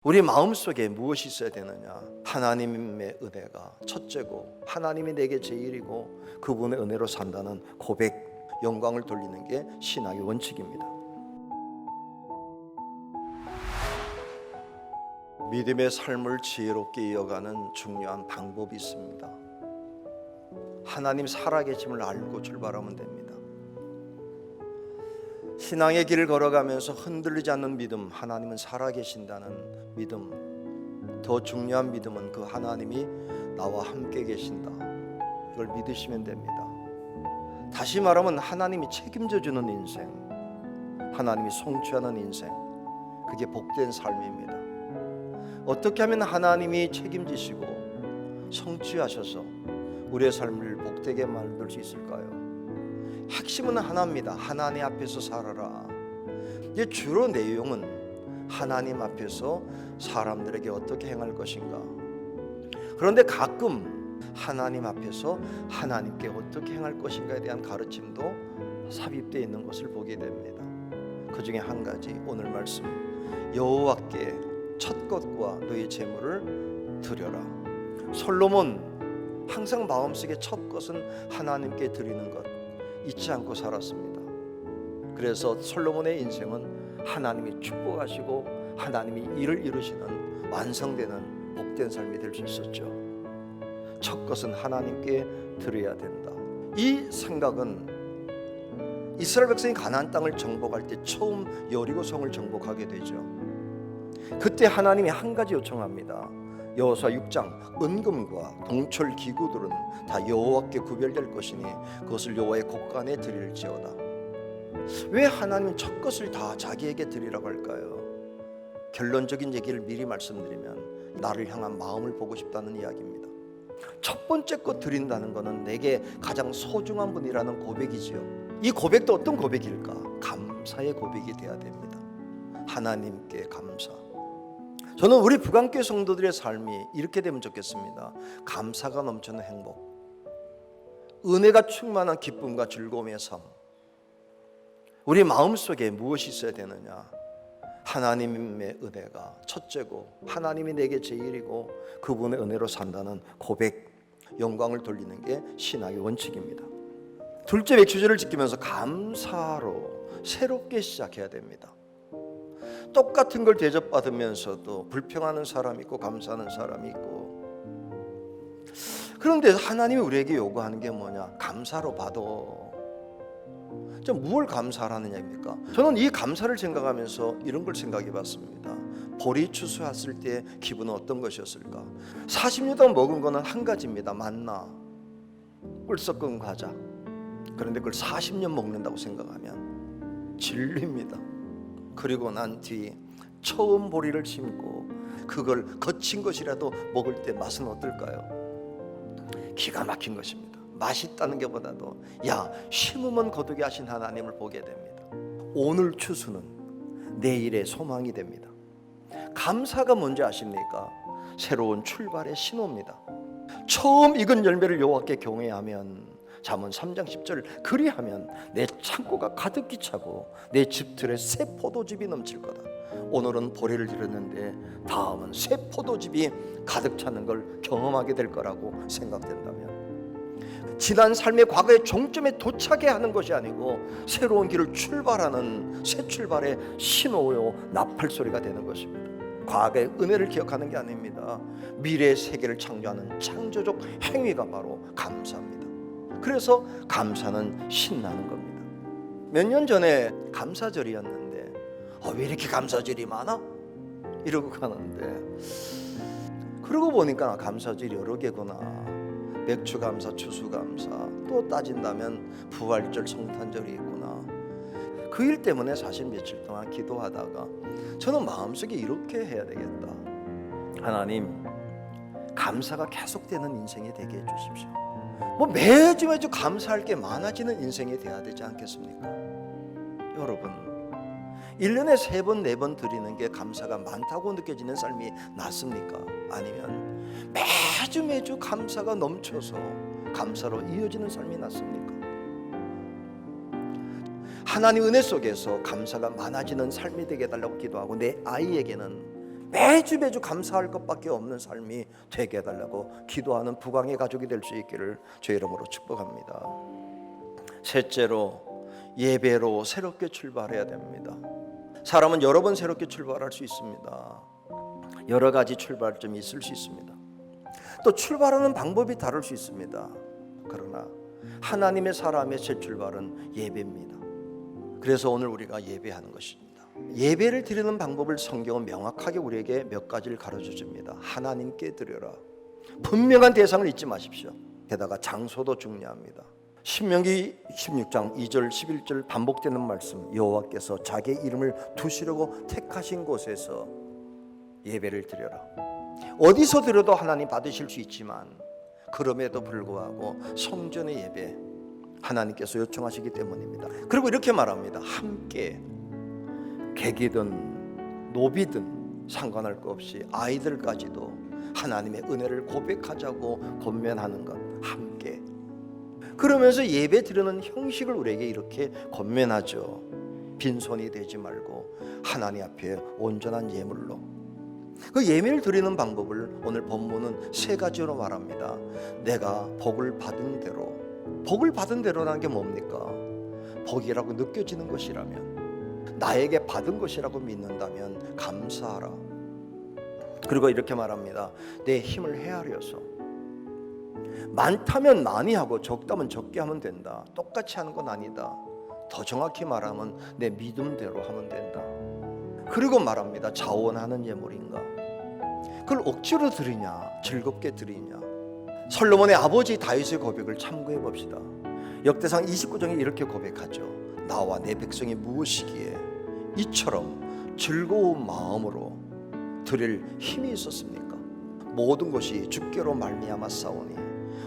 우리 마음속에 무엇이 있어야 되느냐? 하나님의 은혜가 첫째고, 하나님이 내게 제일이고 그분의 은혜로 산다는 고백, 영광을 돌리는 게 신앙의 원칙입니다. 믿음의 삶을 지혜롭게 이어가는 중요한 방법이 있습니다. 하나님 살아계심을 알고 출발하면 됩니다. 신앙의 길을 걸어가면서 흔들리지 않는 믿음, 하나님은 살아계신다는 믿음, 더 중요한 믿음은 그 하나님이 나와 함께 계신다, 이걸 믿으시면 됩니다. 다시 말하면 하나님이 책임져 주는 인생, 하나님이 성취하는 인생, 그게 복된 삶입니다. 어떻게 하면 하나님이 책임지시고 성취하셔서 우리의 삶을 복되게 만들 수 있을까요? 핵심은 하나입니다. 하나님 앞에서 살아라. 이제 주로 내용은 하나님 앞에서 사람들에게 어떻게 행할 것인가. 그런데 가끔 하나님 앞에서 하나님께 어떻게 행할 것인가에 대한 가르침도 삽입되어 있는 것을 보게 됩니다. 그 중에 한 가지, 오늘 말씀, 여호와께 첫 것과 너의 재물을 드려라. 솔로몬 항상 마음속에 첫 것은 하나님께 드리는 것 잊지 않고 살았습니다. 그래서 솔로몬의 인생은 하나님이 축복하시고 하나님이 일을 이루시는 완성되는 복된 삶이 될 수 있었죠. 첫 것은 하나님께 드려야 된다. 이 생각은 이스라엘 백성이 가나안 땅을 정복할 때 처음 여리고성을 정복하게 되죠. 그때 하나님이 한 가지 요청합니다. 여호수아 6장, 은금과 동철 기구들은 다 여호와께 구별될 것이니 그것을 여호와의 곳간에 드릴지어다. 왜 하나님은 첫 것을 다 자기에게 드리라고 할까요? 결론적인 얘기를 미리 말씀드리면 나를 향한 마음을 보고 싶다는 이야기입니다. 첫 번째 것 드린다는 것은 내게 가장 소중한 분이라는 고백이지요. 이 고백도 어떤 고백일까? 감사의 고백이 돼야 됩니다. 하나님께 감사. 저는 우리 북한교회 성도들의 삶이 이렇게 되면 좋겠습니다. 감사가 넘치는 행복, 은혜가 충만한 기쁨과 즐거움의 삶. 우리 마음속에 무엇이 있어야 되느냐? 하나님의 은혜가 첫째고, 하나님이 내게 제일이고 그분의 은혜로 산다는 고백, 영광을 돌리는 게 신앙의 원칙입니다. 둘째, 맥주제를 지키면서 감사로 새롭게 시작해야 됩니다. 똑같은 걸 대접받으면서도 불평하는 사람이 있고 감사하는 사람이 있고. 그런데 하나님이 우리에게 요구하는 게 뭐냐? 감사로 받아. 뭘 감사하느냐입니까? 저는 이 감사를 생각하면서 이런 걸 생각해 봤습니다. 보리 추수했을 때 기분은 어떤 것이었을까? 40년 동안 먹은 거는 한 가지입니다. 만나, 꿀 섞은 과자. 그런데 그걸 40년 먹는다고 생각하면 질립니다. 그리고 난 뒤 처음 보리를 심고 그걸 거친 것이라도 먹을 때 맛은 어떨까요? 기가 막힌 것입니다. 맛있다는 것보다도 심으면 거두게 하신 하나님을 보게 됩니다. 오늘 추수는 내일의 소망이 됩니다. 감사가 뭔지 아십니까? 새로운 출발의 신호입니다. 처음 익은 열매를 여호와께 경외하면, 잠언 3장 10절, 그리하면 내 창고가 가득히 차고 내 집들에 새 포도즙이 넘칠 거다. 오늘은 보리를 드렸는데 다음은 새 포도즙이 가득 차는 걸 경험하게 될 거라고 생각된다면, 지난 삶의 과거의 종점에 도착해 하는 것이 아니고 새로운 길을 출발하는 새 출발의 신호요, 나팔 소리가 되는 것입니다. 과거의 은혜를 기억하는 게 아닙니다. 미래의 세계를 창조하는 창조적 행위가 바로 감사입니다. 그래서 감사는 신나는 겁니다. 몇 년 전에 감사절이었는데 왜 이렇게 감사절이 많아? 이러고 가는데, 그러고 보니까 감사절이 여러 개구나. 맥주감사, 추수감사, 또 따진다면 부활절, 성탄절이 있구나. 그 일 때문에 사실 며칠 동안 기도하다가 저는 마음속에 이렇게 해야 되겠다. 하나님, 감사가 계속되는 인생이 되게 해주십시오. 매주 감사할 게 많아지는 인생이 돼야 되지 않겠습니까? 여러분, 1년에 3번, 4번 드리는 게 감사가 많다고 느껴지는 삶이 낫습니까? 아니면 매주 감사가 넘쳐서 감사로 이어지는 삶이 낫습니까? 하나님 은혜 속에서 감사가 많아지는 삶이 되게 해달라고 기도하고, 내 아이에게는 매주 감사할 것밖에 없는 삶이 되게 해달라고 기도하는 부강의 가족이 될 수 있기를 주의 이름으로 축복합니다. 셋째로, 예배로 새롭게 출발해야 됩니다. 사람은 여러 번 새롭게 출발할 수 있습니다. 여러 가지 출발점이 있을 수 있습니다. 또 출발하는 방법이 다를 수 있습니다. 그러나 하나님의 사람의 새 출발은 예배입니다. 그래서 오늘 우리가 예배하는 것입니다. 예배를 드리는 방법을 성경은 명확하게 우리에게 몇 가지를 가르쳐 줍니다. 하나님께 드려라. 분명한 대상을 잊지 마십시오. 게다가 장소도 중요합니다. 신명기 16장 2절 11절 반복되는 말씀, 여호와께서 자기의 이름을 두시려고 택하신 곳에서 예배를 드려라. 어디서 드려도 하나님 받으실 수 있지만 그럼에도 불구하고 성전의 예배, 하나님께서 요청하시기 때문입니다. 그리고 이렇게 말합니다. 함께 객이든 노비든 상관할 것 없이 아이들까지도 하나님의 은혜를 고백하자고 권면하는 것, 함께. 그러면서 예배 드리는 형식을 우리에게 이렇게 권면하죠. 빈손이 되지 말고 하나님 앞에 온전한 예물로. 그 예배를 드리는 방법을 오늘 본문은 세 가지로 말합니다. 내가 복을 받은 대로. 복을 받은 대로라는 게 뭡니까? 복이라고 느껴지는 것이라면, 나에게 받은 것이라고 믿는다면 감사하라. 그리고 이렇게 말합니다. 내 힘을 헤아려서 많다면 많이 하고 적다면 적게 하면 된다. 똑같이 하는 건 아니다. 더 정확히 말하면 내 믿음대로 하면 된다. 그리고 말합니다. 자원하는 예물인가? 그걸 억지로 드리냐, 즐겁게 드리냐? 솔로몬의 아버지 다윗의 고백을 참고해 봅시다. 역대상 29장에 이렇게 고백하죠. 나와 내 백성이 무엇이기에 이처럼 즐거운 마음으로 드릴 힘이 있었습니까? 모든 것이 주께로 말미암아 싸우니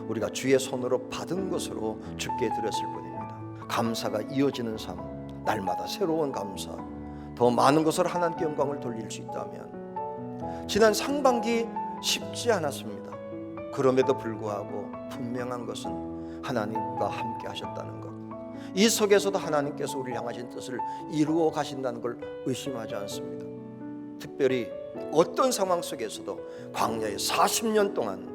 우리가 주의 손으로 받은 것으로 주께 드렸을 뿐입니다. 감사가 이어지는 삶, 날마다 새로운 감사, 더 많은 것을 하나님께 영광을 돌릴 수 있다면, 지난 상반기 쉽지 않았습니다. 그럼에도 불구하고 분명한 것은 하나님과 함께 하셨다는 것, 이 속에서도 하나님께서 우리를 향하신 뜻을 이루어 가신다는 걸 의심하지 않습니다. 특별히 어떤 상황 속에서도 광야의 40년 동안,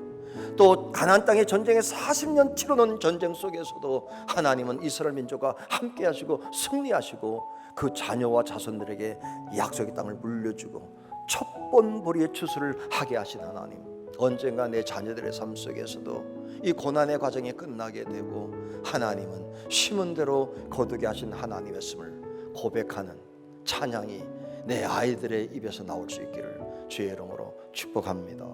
또 가나안 땅의 전쟁에 40년 치러놓은 전쟁 속에서도 하나님은 이스라엘 민족과 함께 하시고 승리하시고 그 자녀와 자손들에게 약속의 땅을 물려주고 첩본보리의 추수를 하게 하신 하나님, 언젠가 내 자녀들의 삶 속에서도 이 고난의 과정이 끝나게 되고 하나님은 심은 대로 거두게 하신 하나님이었음을 고백하는 찬양이 내 아이들의 입에서 나올 수 있기를 주의 이름으로 축복합니다.